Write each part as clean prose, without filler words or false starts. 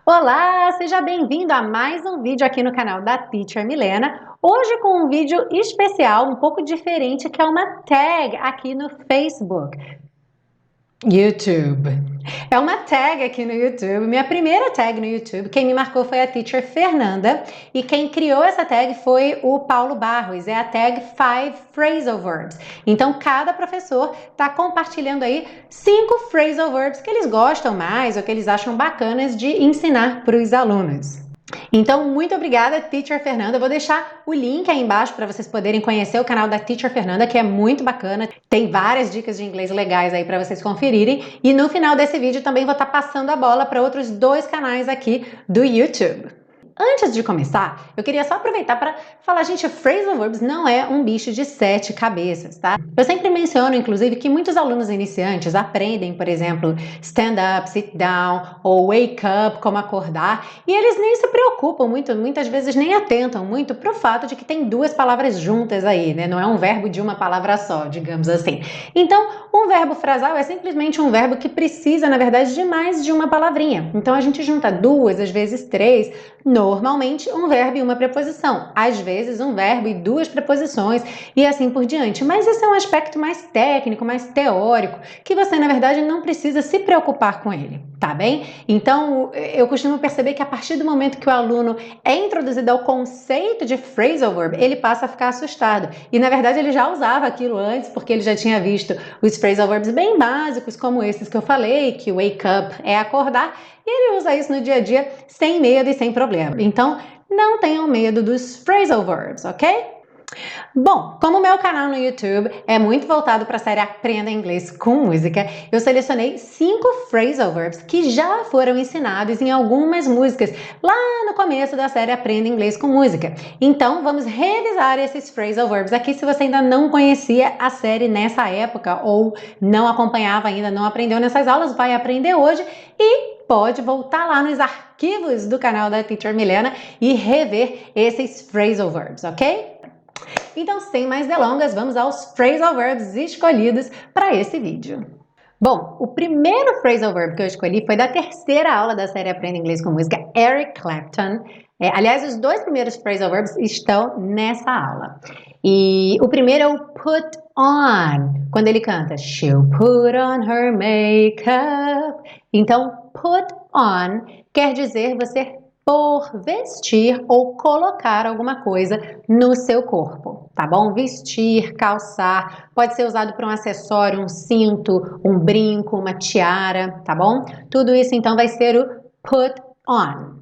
Olá, seja bem-vindo a mais um vídeo aqui no canal da Teacher Milena. Hoje com um vídeo especial, um pouco diferente, que é uma tag aqui no Facebook. YouTube. É uma tag aqui no YouTube, minha primeira tag no YouTube. Quem me marcou foi a Teacher Fernanda e quem criou essa tag foi o Paulo Barros. É a tag 5 Phrasal Verbs. Então cada professor está compartilhando aí 5 phrasal verbs que eles gostam mais ou que eles acham bacanas de ensinar para os alunos. Então, muito obrigada, Teacher Fernanda. Eu vou deixar o link aí embaixo para vocês poderem conhecer o canal da Teacher Fernanda, que é muito bacana. Tem várias dicas de inglês legais aí para vocês conferirem. E no final desse vídeo também vou estar passando a bola para outros 2 canais aqui do YouTube. Antes de começar, eu queria só aproveitar para falar, gente, phrasal verbs não é um bicho de 7 cabeças, tá? Eu sempre menciono, inclusive, que muitos alunos iniciantes aprendem, por exemplo, stand up, sit down ou wake up, como acordar, e eles nem se preocupam muito, muitas vezes nem atentam muito para o fato de que tem 2 palavras juntas aí, né? Não é um verbo de uma palavra só, digamos assim. Então, um verbo frasal é simplesmente um verbo que precisa, na verdade, de mais de uma palavrinha. Então, a gente junta 2, às vezes 3, normalmente um verbo e uma preposição, às vezes um verbo e 2 preposições e assim por diante. Mas esse é um aspecto mais técnico, mais teórico, que você na verdade não precisa se preocupar com ele, tá bem? Então eu costumo perceber que a partir do momento que o aluno é introduzido ao conceito de phrasal verb, ele passa a ficar assustado. E na verdade ele já usava aquilo antes, porque ele já tinha visto os phrasal verbs bem básicos, como esses que eu falei, que wake up é acordar, e ele usa isso no dia a dia sem medo e sem problema. Então, não tenham medo dos phrasal verbs, ok? Bom, como o meu canal no YouTube é muito voltado para a série Aprenda Inglês com Música, eu selecionei 5 phrasal verbs que já foram ensinados em algumas músicas lá no começo da série Aprenda Inglês com Música. Então, vamos revisar esses phrasal verbs aqui se você ainda não conhecia a série nessa época ou não acompanhava ainda, não aprendeu nessas aulas, vai aprender hoje e pode voltar lá nos arquivos do canal da Teacher Milena e rever esses phrasal verbs, ok? Então, sem mais delongas, vamos aos phrasal verbs escolhidos para esse vídeo. Bom, o primeiro phrasal verb que eu escolhi foi da terceira aula da série Aprenda Inglês com Música, Eric Clapton. Aliás, os 2 primeiros phrasal verbs estão nessa aula. E o primeiro é o put on, quando ele canta She'll put on her makeup. Então, put on quer dizer você por vestir ou colocar alguma coisa no seu corpo, tá bom? Vestir, calçar, pode ser usado para um acessório, um cinto, um brinco, uma tiara, tá bom? Tudo isso então vai ser o put on.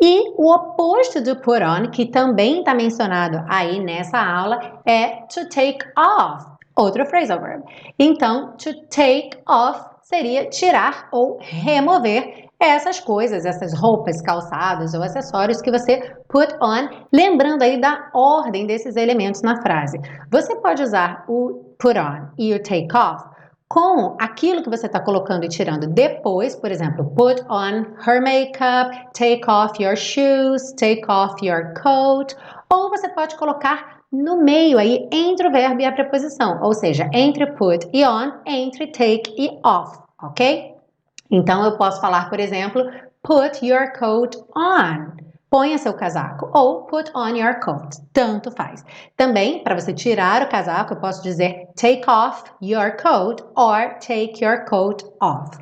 E o oposto do put on, que também está mencionado aí nessa aula, é to take off, outro phrasal verb. Então, to take off seria tirar ou remover essas coisas, essas roupas, calçados ou acessórios que você put on, lembrando aí da ordem desses elementos na frase. Você pode usar o put on e o take off com aquilo que você está colocando e tirando depois, por exemplo, put on her makeup, take off your shoes, take off your coat, ou você pode colocar no meio aí, entre o verbo e a preposição, ou seja, entre put e on, entre take e off, ok? Então, eu posso falar, por exemplo, put your coat on. Ponha seu casaco. Ou put on your coat. Tanto faz. Também, para você tirar o casaco, eu posso dizer take off your coat or take your coat off.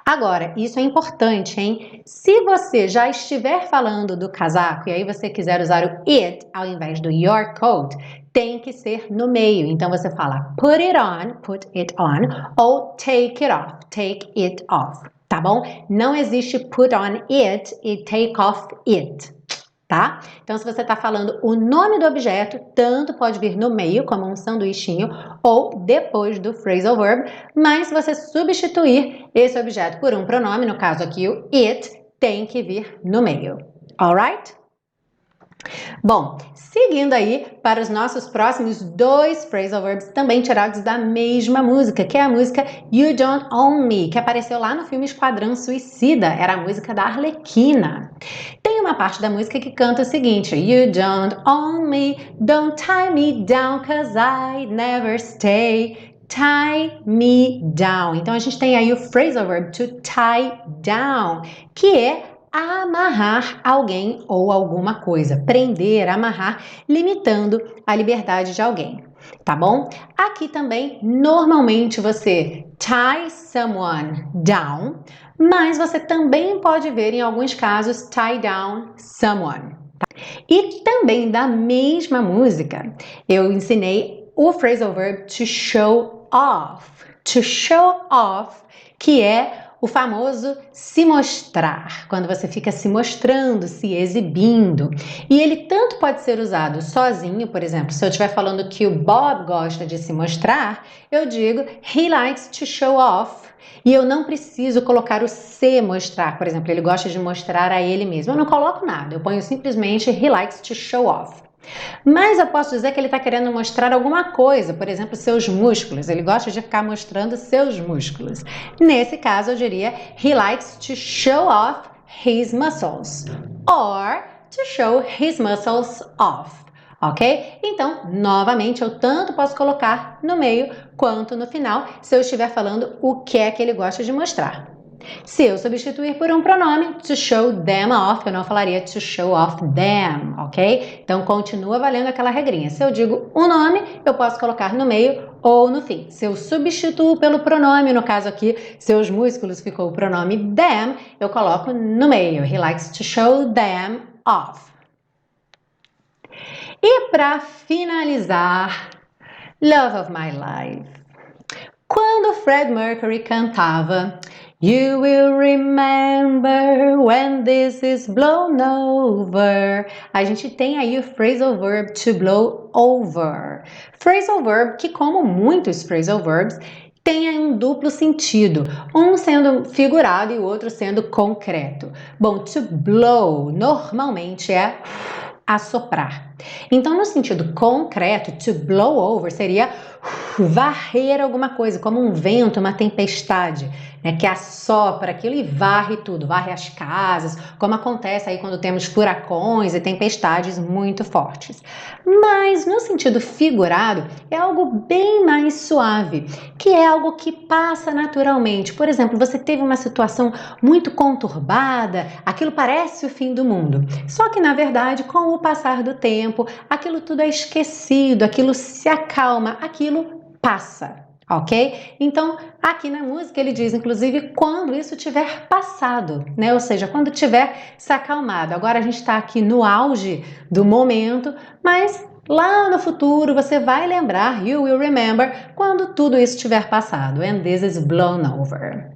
Agora, isso é importante, hein? Se você já estiver falando do casaco e aí você quiser usar o it ao invés do your coat, tem que ser no meio. Então, você fala put it on, ou take it off, tá bom? Não existe put on it e take off it, tá? Então, se você está falando o nome do objeto, tanto pode vir no meio, como um sanduichinho, ou depois do phrasal verb, mas se você substituir esse objeto por um pronome, no caso aqui o it, tem que vir no meio, alright? Bom, seguindo aí para os nossos próximos dois phrasal verbs também tirados da mesma música, que é a música You Don't Own Me, que apareceu lá no filme Esquadrão Suicida, era a música da Arlequina. Tem uma parte da música que canta o seguinte: You don't own me, don't tie me down, 'cause I never stay. Tie me down. Então a gente tem aí o phrasal verb to tie down, que é amarrar alguém ou alguma coisa, prender, amarrar, limitando a liberdade de alguém, tá bom? Aqui também, normalmente você tie someone down, mas você também pode ver em alguns casos tie down someone. E também da mesma música, eu ensinei o phrasal verb to show off. To show off, que é o famoso se mostrar, quando você fica se mostrando, se exibindo. E ele tanto pode ser usado sozinho, por exemplo, se eu estiver falando que o Bob gosta de se mostrar, eu digo he likes to show off. E eu não preciso colocar o se mostrar, por exemplo, ele gosta de mostrar a ele mesmo. Eu não coloco nada, eu ponho simplesmente he likes to show off. Mas eu posso dizer que ele está querendo mostrar alguma coisa, por exemplo, seus músculos. Ele gosta de ficar mostrando seus músculos. Nesse caso, eu diria he likes to show off his muscles. Or to show his muscles off. Ok? Então, novamente, eu tanto posso colocar no meio quanto no final, se eu estiver falando o que é que ele gosta de mostrar. Se eu substituir por um pronome, to show them off, eu não falaria to show off them, ok? Então, continua valendo aquela regrinha. Se eu digo um nome, eu posso colocar no meio ou no fim. Se eu substituo pelo pronome, no caso aqui, seus músculos ficou o pronome them, eu coloco no meio. He likes to show them off. E para finalizar, Love of My Life. Quando Fred Mercury cantava You will remember when this is blown over, a gente tem aí o phrasal verb to blow over. Phrasal verb que, como muitos phrasal verbs, tem um duplo sentido, um sendo figurado e o outro sendo concreto. Bom, to blow normalmente é assoprar. Então, no sentido concreto, to blow over seria varrer alguma coisa, como um vento, uma tempestade, né, que assopra aquilo e varre tudo, varre as casas, como acontece aí quando temos furacões e tempestades muito fortes. Mas, no sentido figurado, é algo bem mais suave, que é algo que passa naturalmente. Por exemplo, você teve uma situação muito conturbada, aquilo parece o fim do mundo. Só que, na verdade, com o passar do tempo, aquilo tudo é esquecido, aquilo se acalma, aquilo passa, ok? Então, aqui na música ele diz, inclusive, quando isso tiver passado, né? Ou seja, quando tiver se acalmado. Agora a gente está aqui no auge do momento, mas lá no futuro você vai lembrar, you will remember, quando tudo isso tiver passado. And this is blown over.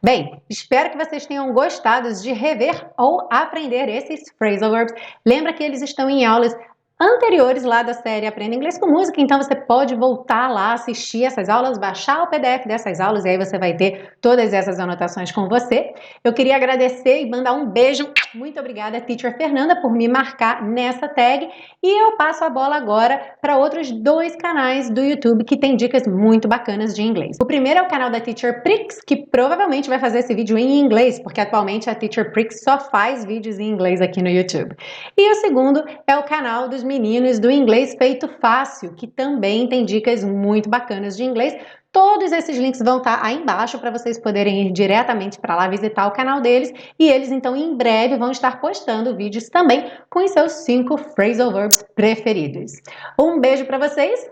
Bem, espero que vocês tenham gostado de rever ou aprender esses phrasal verbs. Lembra que eles estão em aulas anteriores lá da série Aprenda Inglês com Música, então você pode voltar lá, assistir essas aulas, baixar o PDF dessas aulas e aí você vai ter todas essas anotações com você. Eu queria agradecer e mandar um beijo. Muito obrigada, Teacher Fernanda, por me marcar nessa tag e eu passo a bola agora para outros dois canais do YouTube que tem dicas muito bacanas de inglês. O primeiro é o canal da Teacher Prix, que provavelmente vai fazer esse vídeo em inglês, porque atualmente a Teacher Prix só faz vídeos em inglês aqui no YouTube. E o segundo é o canal dos meninos do Inglês Feito Fácil, que também tem dicas muito bacanas de inglês. Todos esses links vão estar aí embaixo para vocês poderem ir diretamente para lá visitar o canal deles e eles então em breve vão estar postando vídeos também com os seus 5 phrasal verbs preferidos. Um beijo para vocês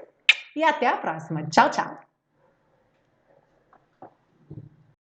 e até a próxima. Tchau, tchau!